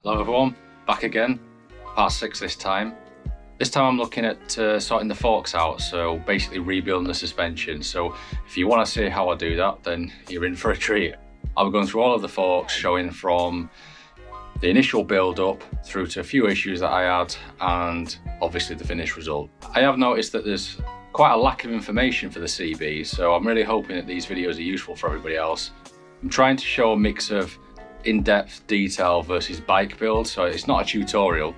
Hello everyone, back again, part 6 this time. This time I'm looking at sorting the forks out, so basically rebuilding the suspension. So if you want to see how I do that, then you're in for a treat. I'll be going through all of the forks, showing from the initial build up through to a few issues that I had and obviously the finished result. I have noticed that there's quite a lack of information for the CB, so I'm really hoping that these videos are useful for everybody else. I'm trying to show a mix of in-depth detail versus bike build, so it's not a tutorial,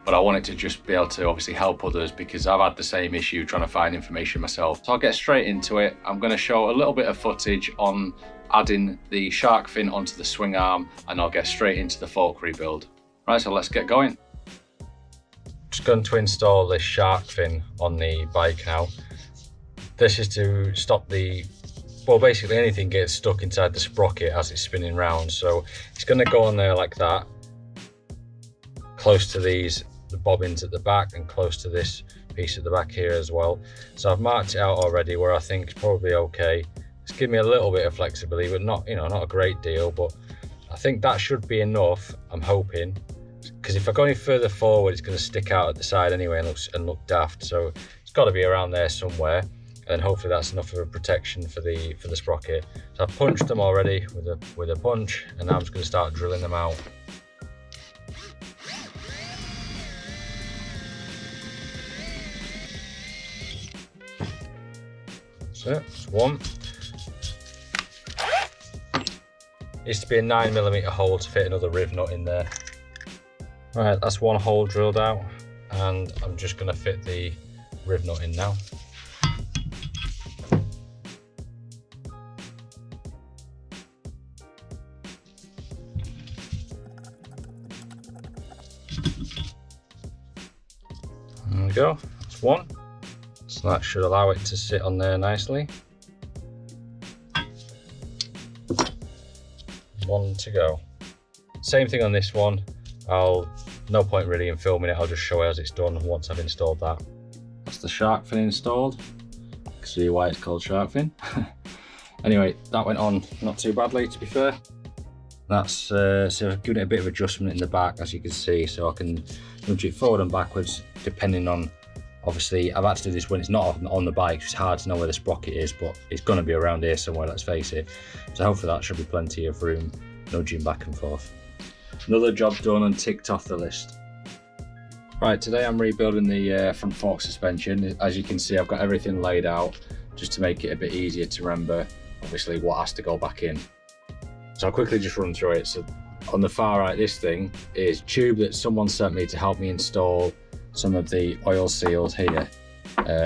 but I want it to just be able to obviously help others because I've had the same issue trying to find information myself. So I'll get straight into it. I'm going to show a little bit of footage on adding the shark fin onto the swing arm, and I'll get straight into the fork rebuild. Right, so let's get going. Just going to install this shark fin on the bike now. This is to stop well, basically anything gets stuck inside the sprocket as it's spinning round. So it's going to go on there like that, close to the bobbins at the back and close to this piece at the back here as well. So I've marked it out already where I think it's probably okay. It's giving me a little bit of flexibility, but not, not a great deal, but I think that should be enough, I'm hoping, because if I go any further forward, it's going to stick out at the side anyway and look daft. So it's got to be around there somewhere. And hopefully that's enough of a protection for the sprocket. So I've punched them already with a punch, and now I'm just going to start drilling them out. So that's one. Needs to be a 9mm hole to fit another riv nut in there. Right, that's one hole drilled out, and I'm just going to fit the riv nut in now. There we go, that's one. So that should allow it to sit on there nicely. One to go. Same thing on this one. No point really in filming it, I'll just show it as it's done once I've installed that. That's the shark fin installed. You can see why it's called shark fin. Anyway, that went on not too badly, to be fair. That's so I've given it a bit of adjustment in the back, as you can see, so I can nudge it forward and backwards depending on, obviously I've had to do this when it's not on the bike. It's hard to know where the sprocket is, but it's going to be around here somewhere, let's face it. So hopefully that should be plenty of room nudging back and forth. Another job done and ticked off the list. Right, today I'm rebuilding the front fork suspension. As you can see, I've got everything laid out just to make it a bit easier to remember obviously what has to go back in. So I'll quickly just run through it. So on the far right, this thing is tube that someone sent me to help me install some of the oil seals here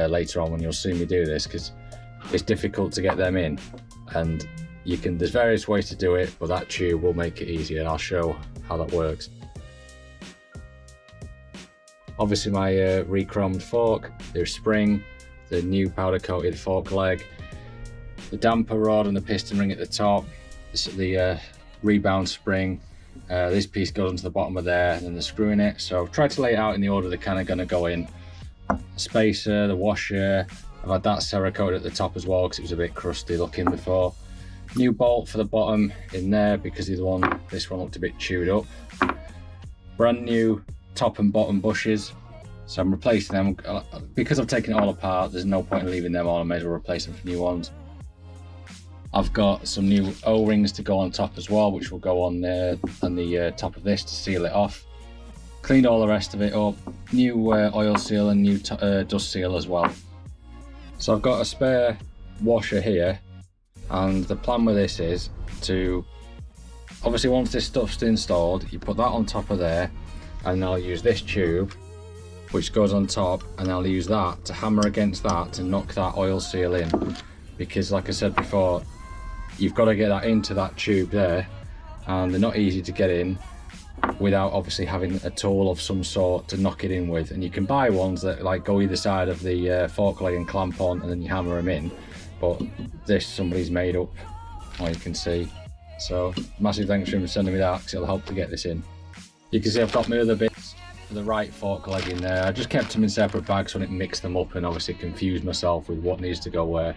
later on when you'll see me do this, because it's difficult to get them in, and there's various ways to do it, but that tube will make it easier, and I'll show how that works. Obviously my re-chromed fork, the spring, the new powder coated fork leg, the damper rod and the piston ring at the top, the rebound spring. This piece goes onto the bottom of there, and then the screw in it. So I've tried to lay it out in the order they're kind of going to go in. The spacer, the washer, I've had that Cerakote at the top as well because it was a bit crusty looking before. New bolt for the bottom in there because this one looked a bit chewed up. Brand new top and bottom bushes, so I'm replacing them. Because I've taken it all apart, there's no point in leaving them all. I may as well replace them for new ones. I've got some new O-rings to go on top as well, which will go on the top of this to seal it off. Cleaned all the rest of it up. New oil seal and new dust seal as well. So I've got a spare washer here, and the plan with this is to, obviously once this stuff's installed, you put that on top of there, and I'll use this tube which goes on top, and I'll use that to hammer against that to knock that oil seal in, because like I said before, you've got to get that into that tube there, and they're not easy to get in without obviously having a tool of some sort to knock it in with. And you can buy ones that like go either side of the fork leg and clamp on, and then you hammer them in, but this somebody's made up, as you can see. So massive thanks for him for sending me that, because it'll help to get this in. You can see I've got my other bits for the right fork leg in there. I just kept them in separate bags so I didn't mix them up and obviously confuse myself with what needs to go where.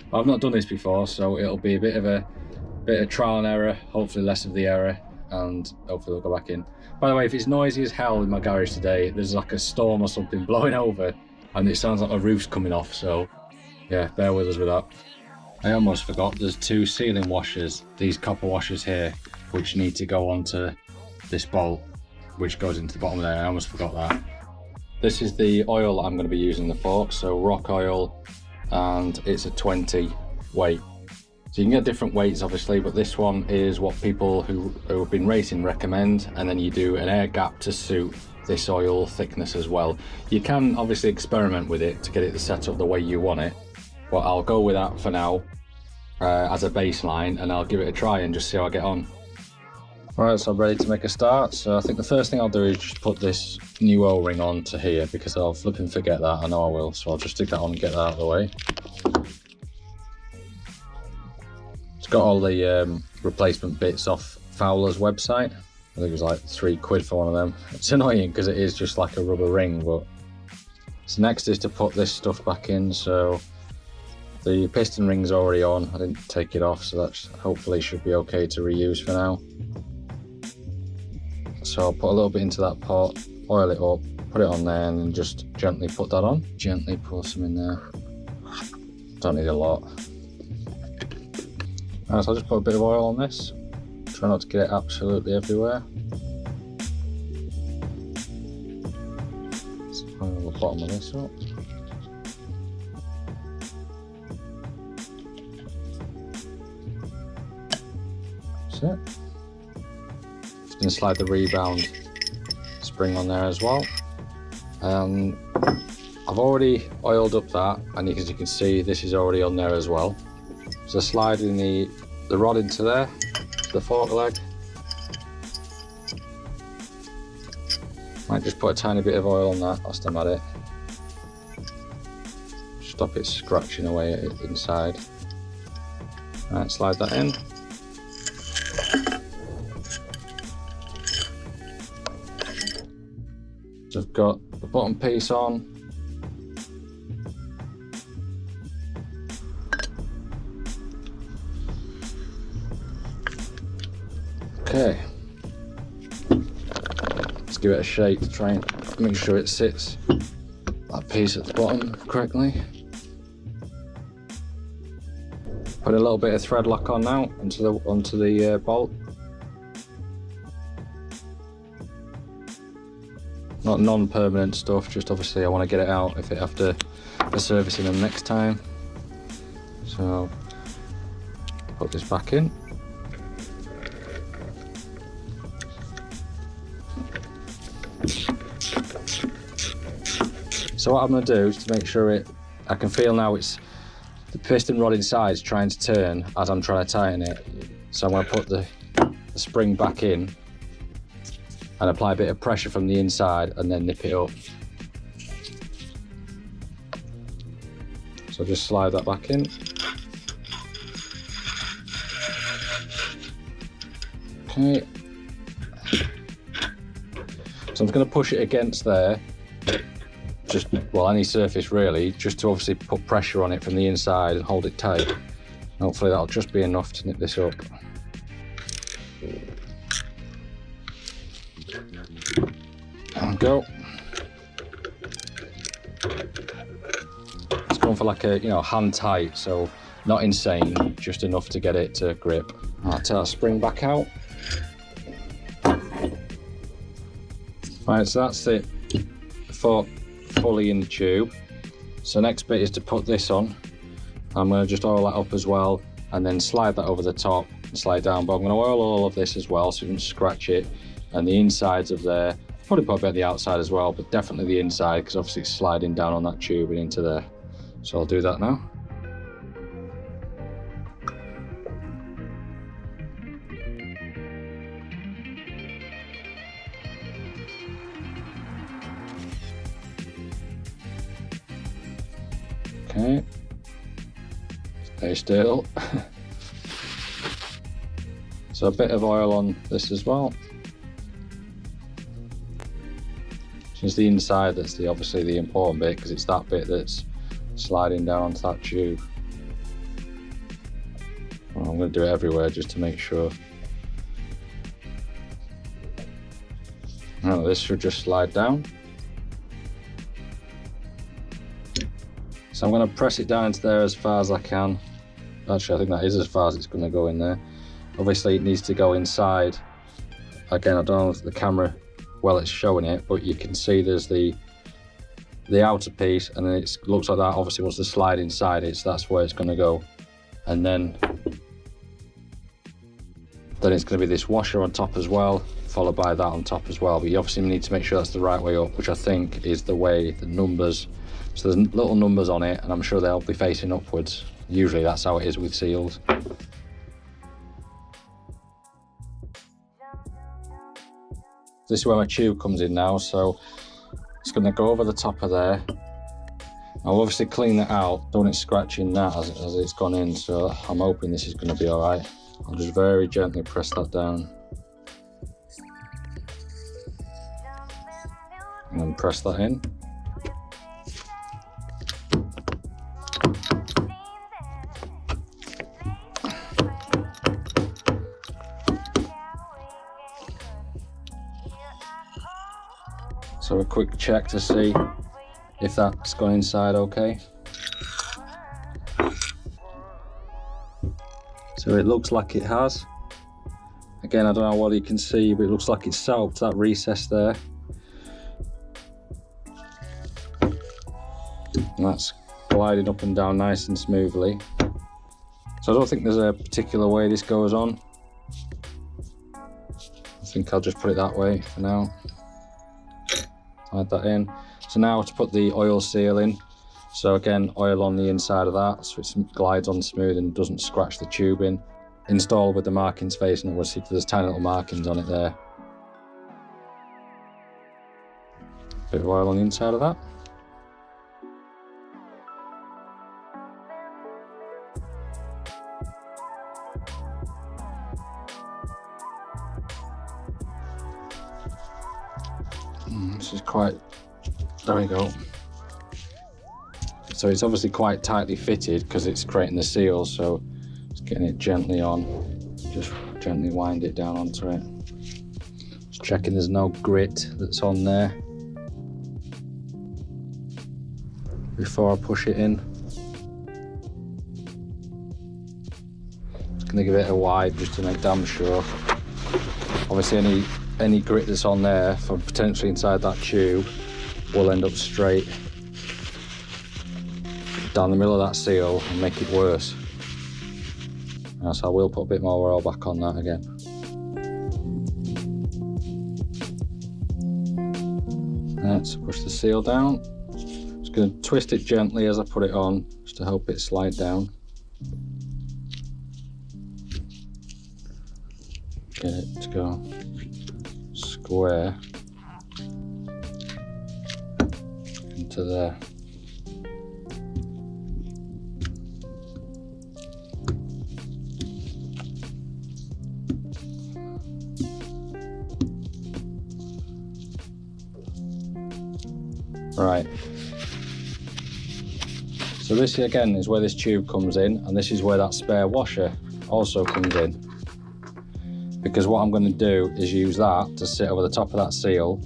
But I've not done this before, so it'll be a bit of trial and error, hopefully less of the error, and hopefully they'll go back in. By the way, if it's noisy as hell in my garage today, there's like a storm or something blowing over and it sounds like the roof's coming off, so yeah, bear with us with that. I almost forgot, there's 2 sealing washers, these copper washers here, which need to go onto this bolt, which goes into the bottom there. I almost forgot that. This is the oil that I'm going to be using the fork, so rock oil, and it's a 20 weight. So you can get different weights obviously, but this one is what people who have been racing recommend, and then you do an air gap to suit this oil thickness as well. You can obviously experiment with it to get it set up the way you want it, but I'll go with that for now as a baseline, and I'll give it a try and just see how I get on. Right, so I'm ready to make a start. So I think the first thing I'll do is just put this new O-ring on to here, because I'll flipping forget that, I know I will, so I'll just stick that on and get that out of the way. It's got all the replacement bits off Fowler's website. I think it was like £3 for one of them. It's annoying because it is just like a rubber ring, but... So next is to put this stuff back in. So the piston ring's already on, I didn't take it off, so that hopefully should be okay to reuse for now. So I'll put a little bit into that pot, oil it up, put it on there, and then just gently put that on. Gently pour some in there. Don't need a lot. Right, so I'll just put a bit of oil on this. Try not to get it absolutely everywhere. Let's oil the bottom of this up. That's it. Just going to slide the rebound spring on there as well. I've already oiled up that, and as you can see, this is already on there as well. So sliding the rod into there, the fork leg. Might just put a tiny bit of oil on that whilst I'm at it. Stop it scratching away at it inside. Right, slide that in. So I've got the bottom piece on. Okay, let's give it a shake to try and make sure it sits that piece at the bottom correctly. Put a little bit of thread lock on now onto the bolt. Not non-permanent stuff, just obviously I want to get it out if it after the servicing them next time. So put this back in. So what I'm going to do is to make sure I can feel now it's the piston rod inside is trying to turn as I'm trying to tighten it. So I'm going to put the spring back in and apply a bit of pressure from the inside and then nip it up. So just slide that back in. Okay. So I'm just going to push it against there. Just, well, any surface really, just to obviously put pressure on it from the inside and hold it tight. Hopefully that'll just be enough to nip this up. And go. It's going for like a, hand tight, so not insane, just enough to get it to grip. I'll take that spring back out. Right, so that's it. Fork fully in the tube. So next bit is to put this on. I'm going to just oil that up as well, and then slide that over the top and slide down. But I'm going to oil all of this as well, so you can scratch it. And the insides of there, probably put a bit of the outside as well, but definitely the inside, because obviously it's sliding down on that tube and into there. So I'll do that now. Okay, stay still. So a bit of oil on this as well. So it's the inside that's obviously the important bit, because it's that bit that's sliding down onto that tube. Well, I'm going to do it everywhere just to make sure. Now this should just slide down. So I'm going to press it down into there as far as I can. Actually, I think that is as far as it's going to go in there. Obviously it needs to go inside. Again, I don't know if the camera, well, it's showing it, but you can see there's the outer piece, and then it looks like that obviously wants to slide inside it, so that's where it's going to go. And then it's going to be this washer on top as well, followed by that on top as well. But you obviously need to make sure that's the right way up, which I think is the way the numbers, so there's little numbers on it, and I'm sure they'll be facing upwards. Usually that's how it is with seals. This is where my tube comes in now, so it's going to go over the top of there. I'll obviously clean that out, don't want it scratching that as it's gone in, so I'm hoping this is going to be alright. I'll just very gently press that down. And then press that in. So a quick check to see if that's gone inside okay. So it looks like it has. Again, I don't know what you can see, but it looks like it's set up to that recess there. And that's gliding up and down nice and smoothly. So I don't think there's a particular way this goes on. I think I'll just put it that way for now. Slide that in. So now to put the oil seal in. So again, oil on the inside of that so it glides on smooth and doesn't scratch the tube in. Install with the markings facing upwards, see there's tiny little markings on it there. Bit of oil on the inside of that. This is quite, there we go. So it's obviously quite tightly fitted because it's creating the seal, so just getting it gently on, just gently wind it down onto it. Just checking there's no grit that's on there before I push it in. Just gonna give it a wipe just to make damn sure. Obviously any grit that's on there from potentially inside that tube will end up straight down the middle of that seal and make it worse. So I will put a bit more oil back on that again. Let's push the seal down. Just going to twist it gently as I put it on, just to help it slide down. Get it to go square into there. Right, so this again is where this tube comes in, and this is where that spare washer also comes in, because what I'm going to do is use that to sit over the top of that seal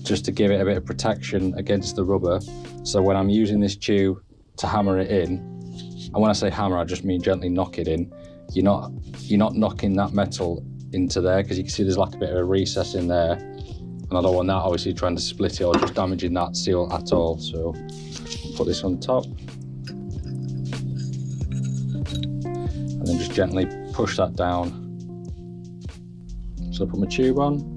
just to give it a bit of protection against the rubber. So when I'm using this tube to hammer it in, and when I say hammer I just mean gently knock it in, you're not knocking that metal into there, because you can see there's like a bit of a recess in there. And I don't want that obviously trying to split it or just damaging that seal at all. So I'll put this on top. And then just gently push that down. So I put my tube on.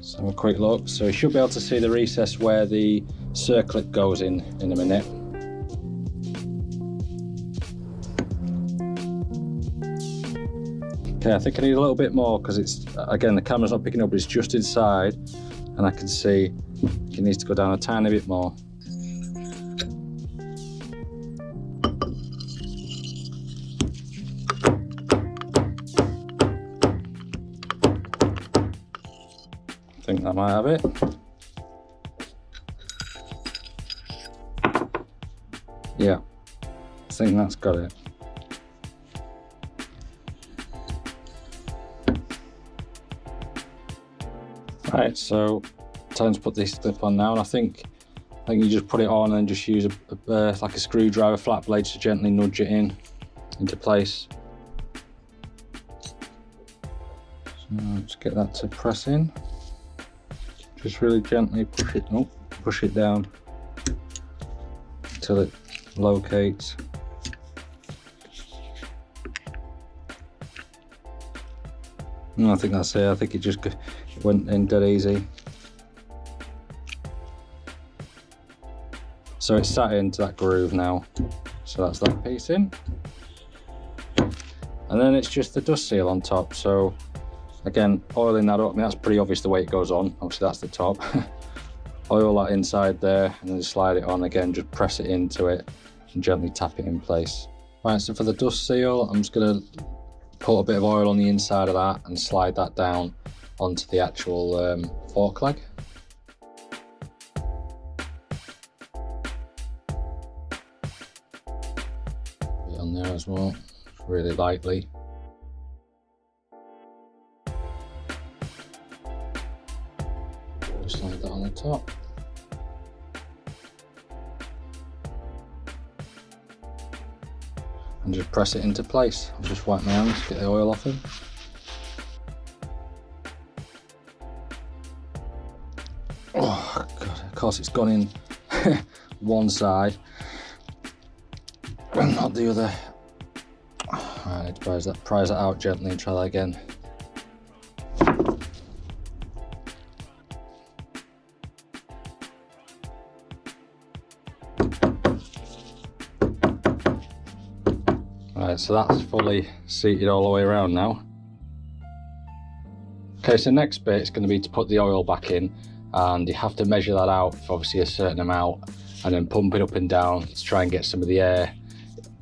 So have a quick look. So you should be able to see the recess where the circlip goes in a minute. Okay, I think I need a little bit more because it's, again, the camera's not picking up, but it's just inside and I can see it needs to go down a tiny bit more. think that might have it. Yeah, I think that's got it. Right, so time to put this clip on now, and I think you just put it on and just use like a screwdriver, flat blade, to gently nudge it into place. So let's get that to press in. Just really gently push it down until it locates. No, I think that's it. I think it just went in dead easy. So it's sat into that groove now. So that's that piece in. And then it's just the dust seal on top. So again, oiling that up. I mean, that's pretty obvious the way it goes on. Obviously that's the top. Oil that inside there and then slide it on again, just press it into it and gently tap it in place. Right, so for the dust seal, I'm just gonna put a bit of oil on the inside of that and slide that down onto the actual fork leg. Put it on there as well, really lightly. Just slide that on the top. And just press it into place. I'll just wipe my hands, get the oil off them. Oh god, of course it's gone in one side and not the other. I need to prise that out gently and try that again. Right, so that's fully seated all the way around now. Okay, so next bit is going to be to put the oil back in, and you have to measure that out for obviously a certain amount and then pump it up and down to try and get some of the air.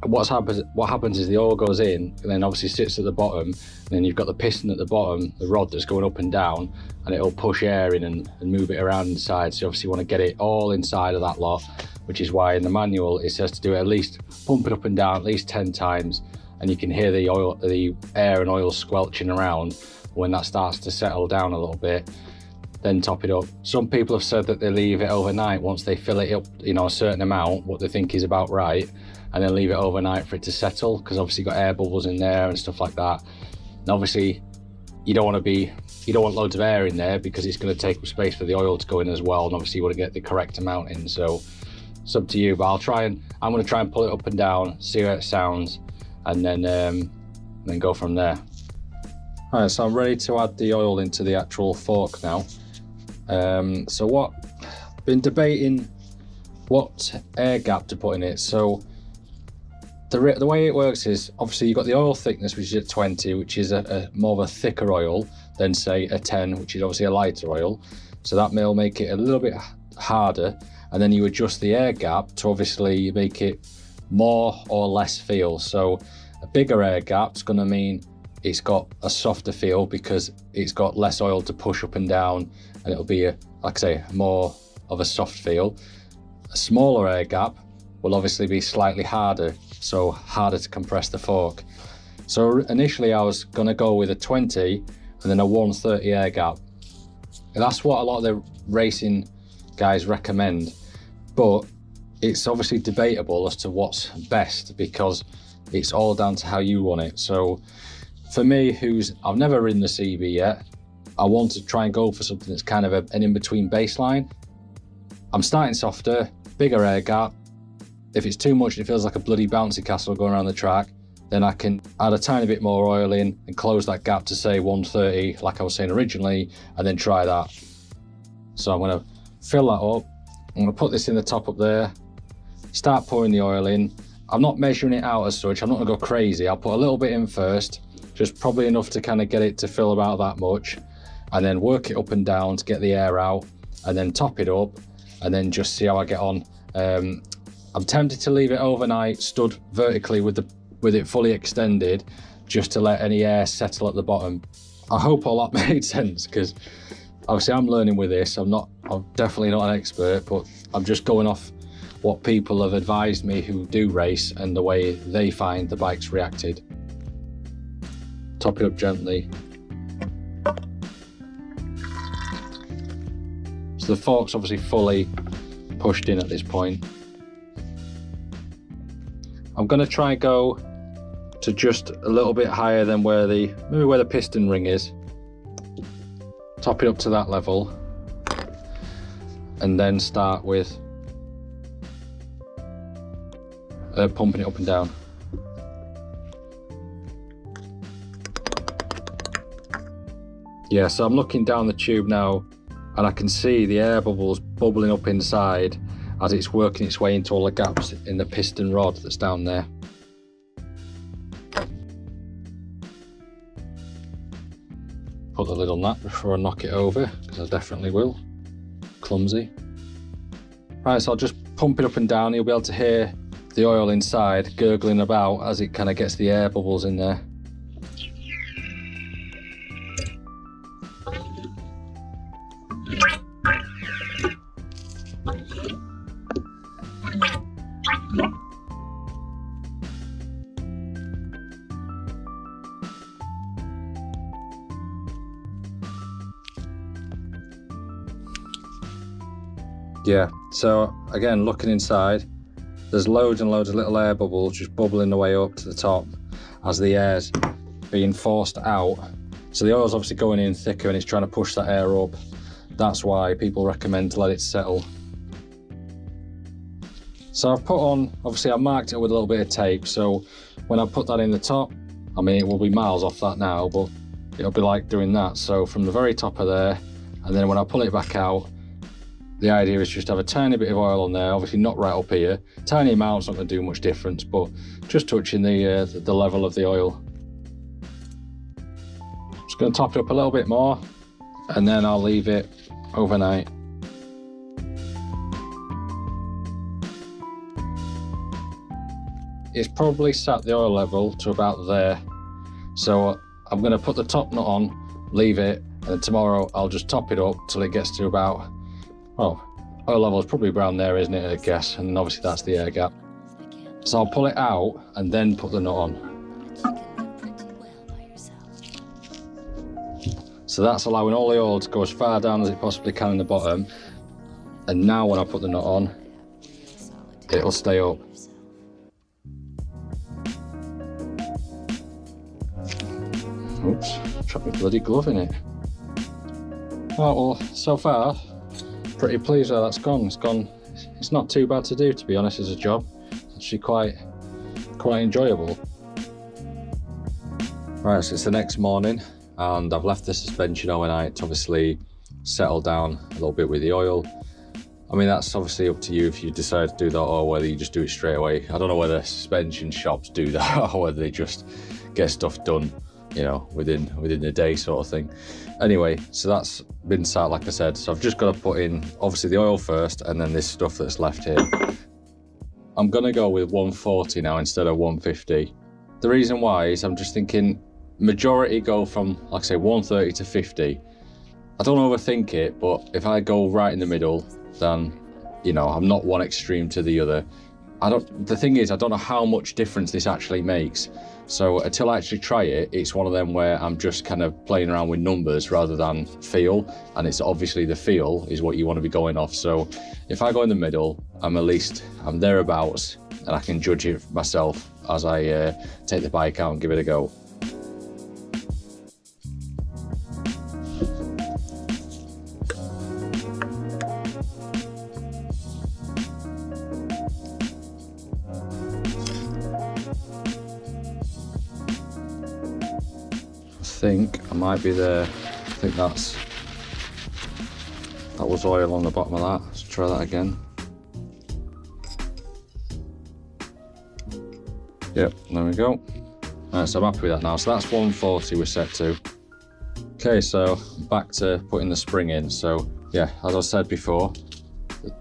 What happens is the oil goes in and then obviously sits at the bottom, and then you've got the piston at the bottom, the rod that's going up and down, and it'll push air in and move it around inside. So you obviously want to get it all inside of that lot, which is why in the manual it says to do it at least, pump it up and down at least 10 times, and you can hear the air and oil squelching around. When that starts to settle down a little bit, then top it up. Some people have said that they leave it overnight once they fill it up, you know, a certain amount, what they think is about right, and then leave it overnight for it to settle, because obviously you've got air bubbles in there and stuff like that. And obviously you don't want loads of air in there because it's going to take up space for the oil to go in as well, and obviously you want to get the correct amount in. So it's up to you, but I'm going to try and pull it up and down, see how it sounds, and then go from there. All right, so I'm ready to add the oil into the actual fork now. So been debating what air gap to put in it. So the way it works is, obviously you've got the oil thickness, which is at 20, which is a more of a thicker oil than say a 10, which is obviously a lighter oil. So that will make it a little bit harder, and then you adjust the air gap to obviously make it more or less feel. So a bigger air gap is going to mean it's got a softer feel because it's got less oil to push up and down, and it'll be like I say, more of a soft feel. A smaller air gap will obviously be slightly harder, so harder to compress the fork. So initially I was going to go with a 20 and then a 130 air gap. And that's what a lot of the racing guys recommend, but it's obviously debatable as to what's best because it's all down to how you want it. So for me, I've never ridden the CB yet, I want to try and go for something that's kind of an in-between baseline. I'm starting softer, bigger air gap. If it's too much and it feels like a bloody bouncy castle going around the track, then I can add a tiny bit more oil in and close that gap to say 130, like I was saying originally, and then try that. So I'm going to fill that up. I'm going to put this in the top up there, start pouring the oil in. I'm not measuring it out as such, I'm not going to go crazy. I'll put a little bit in first, just probably enough to kind of get it to fill about that much, and then work it up and down to get the air out, and then top it up, and then just see how I get on. I'm tempted to leave it overnight, stood vertically with it fully extended, just to let any air settle at the bottom. I hope all that made sense, because Obviously I'm learning with this, I'm definitely not an expert, but I'm just going off what people have advised me who do race and the way they find the bike's reacted. Top it up gently. So the fork's obviously fully pushed in at this point. I'm going to try and go to just a little bit higher than maybe where the piston ring is. Top it up to that level, and then start with pumping it up and down. Yeah, so I'm looking down the tube now, and I can see the air bubbles bubbling up inside as it's working its way into all the gaps in the piston rod that's down there. Put the lid on that before I knock it over, because I definitely will. Clumsy. Right, so I'll just pump it up and down. You'll be able to hear the oil inside gurgling about as it kind of gets the air bubbles in there. Yeah, so again, looking inside, there's loads and loads of little air bubbles just bubbling their way up to the top as the air's being forced out. So the oil's obviously going in thicker and it's trying to push that air up. That's why people recommend to let it settle. So I've put on, obviously I marked it with a little bit of tape, so when I put that in the top, I mean it will be miles off that now, but it'll be like doing that. So from the very top of there, and then when I pull it back out, the idea is just have a tiny bit of oil on there, obviously not right up here. Tiny amount's not going to do much difference, but just touching the level of the oil. Just going to top it up a little bit more, and then I'll leave it overnight. It's probably sat the oil level to about there. So I'm going to put the top nut on, leave it, and tomorrow I'll just top it up till it gets to about, well, oil level is probably around there, isn't it, I guess, and obviously that's the air gap. So I'll pull it out and then put the nut on. So that's allowing all the oil to go as far down as it possibly can in the bottom. And now when I put the nut on, it'll stay up. Oops, dropped my bloody glove in it. Oh, well, so far, pretty pleased how that's gone. It's not too bad to do, to be honest, as a job. It's actually quite enjoyable. Right, so it's the next morning, and I've left the suspension overnight to obviously settle down a little bit with the oil. I mean, that's obviously up to you if you decide to do that, or whether you just do it straight away. I don't know whether suspension shops do that or whether they just get stuff done, you know, within a day sort of thing. Anyway, so that's been sat, like I said. So I've just got to put in, obviously, the oil first, and then this stuff that's left here. I'm going to go with 140 now instead of 150. The reason why is I'm just thinking majority go from, like I say, 130 to 50. I don't overthink it, but if I go right in the middle, then, you know, I'm not one extreme to the other. The thing is, I don't know how much difference this actually makes. So until I actually try it, it's one of them where I'm just kind of playing around with numbers rather than feel. And it's obviously the feel is what you want to be going off. So if I go in the middle, I'm thereabouts, and I can judge it myself as I take the bike out and give it a go. I think I might be there. I think that was oil on the bottom of that. Let's try that again. Yep, there we go. Alright, so I'm happy with that now. So that's 140 we're set to. Okay, so back to putting the spring in. So yeah, as I said before,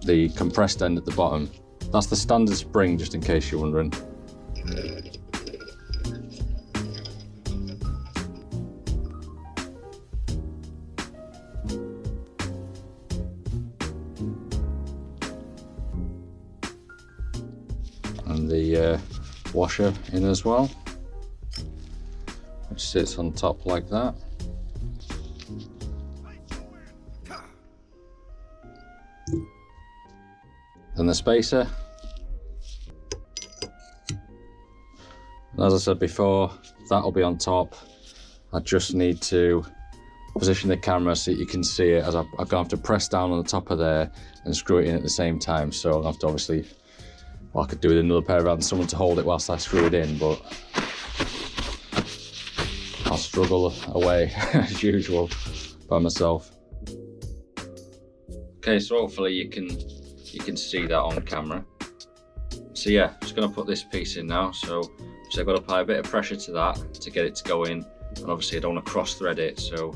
the compressed end at the bottom, that's the standard spring, just in case you're wondering. the washer in as well, which sits on top like that. Then the spacer. And as I said before, that'll be on top. I just need to position the camera so that you can see it, as I'm going to have to press down on the top of there and screw it in at the same time. So I'll have to obviously, well, I could do with another pair of hands, someone to hold it whilst I screw it in, but I'll struggle away as usual by myself. Okay, so hopefully you can see that on camera. So yeah, just going to put this piece in now. So I've got to apply a bit of pressure to that to get it to go in, and obviously I don't want to cross thread it, so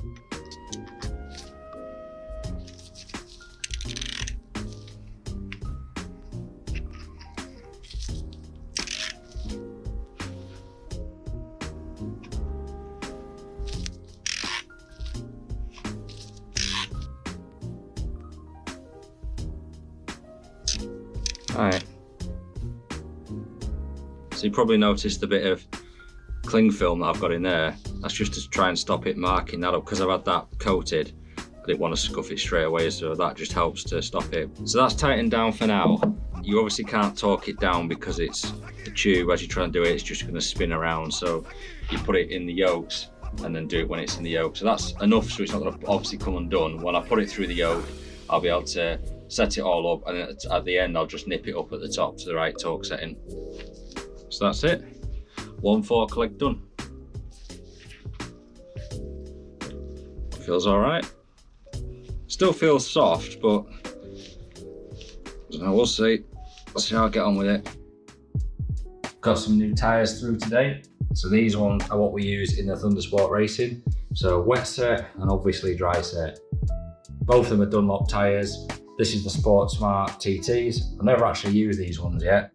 alright. So you probably noticed a bit of cling film that I've got in there. That's just to try and stop it marking that up, because I've had that coated. I didn't want to scuff it straight away, so that just helps to stop it. So that's tightened down for now. You obviously can't torque it down because it's the tube. As you try and do it, it's just going to spin around. So you put it in the yokes and then do it when it's in the yoke. So that's enough, so it's not going to obviously come undone. When I put it through the yoke, I'll be able to set it all up, and then at the end I'll just nip it up at the top to the right torque setting. So that's it. One fork leg done. Feels all right. Still feels soft, but I don't know, we'll see. Let's see how I get on with it. Got some new tyres through today. So these ones are what we use in the Thundersport racing. So wet set and obviously dry set. Both of them are Dunlop tyres. This is the Sport Smart TTs. I've never actually used these ones yet.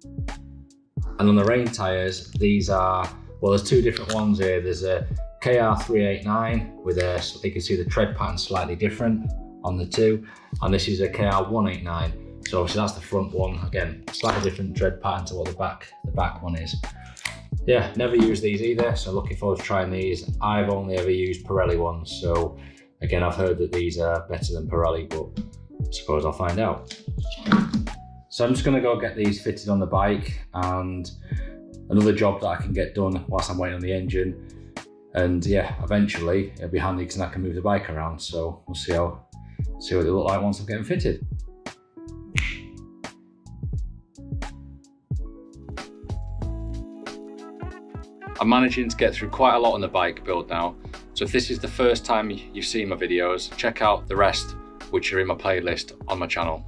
And on the rain tyres, these are, well, there's two different ones here. There's a KR389 with you can see the tread pattern slightly different on the two. And this is a KR189. So obviously that's the front one. Again, slightly different tread pattern to what the back one is. Yeah, never used these either. So looking forward to trying these. I've only ever used Pirelli ones. So again, I've heard that these are better than Pirelli, but I suppose I'll find out. So I'm just going to go get these fitted on the bike, and another job that I can get done whilst I'm waiting on the engine. And yeah, eventually it'll be handy because I can move the bike around. So we'll see what they look like once I'm getting fitted. I'm managing to get through quite a lot on the bike build now. So if this is the first time you've seen my videos, check out the rest which are in my playlist on my channel.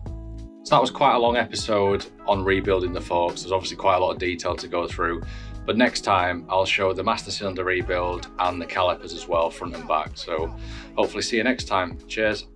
So that was quite a long episode on rebuilding the forks. There's obviously quite a lot of detail to go through, but next time I'll show the master cylinder rebuild and the calipers as well, front and back. So hopefully see you next time. Cheers.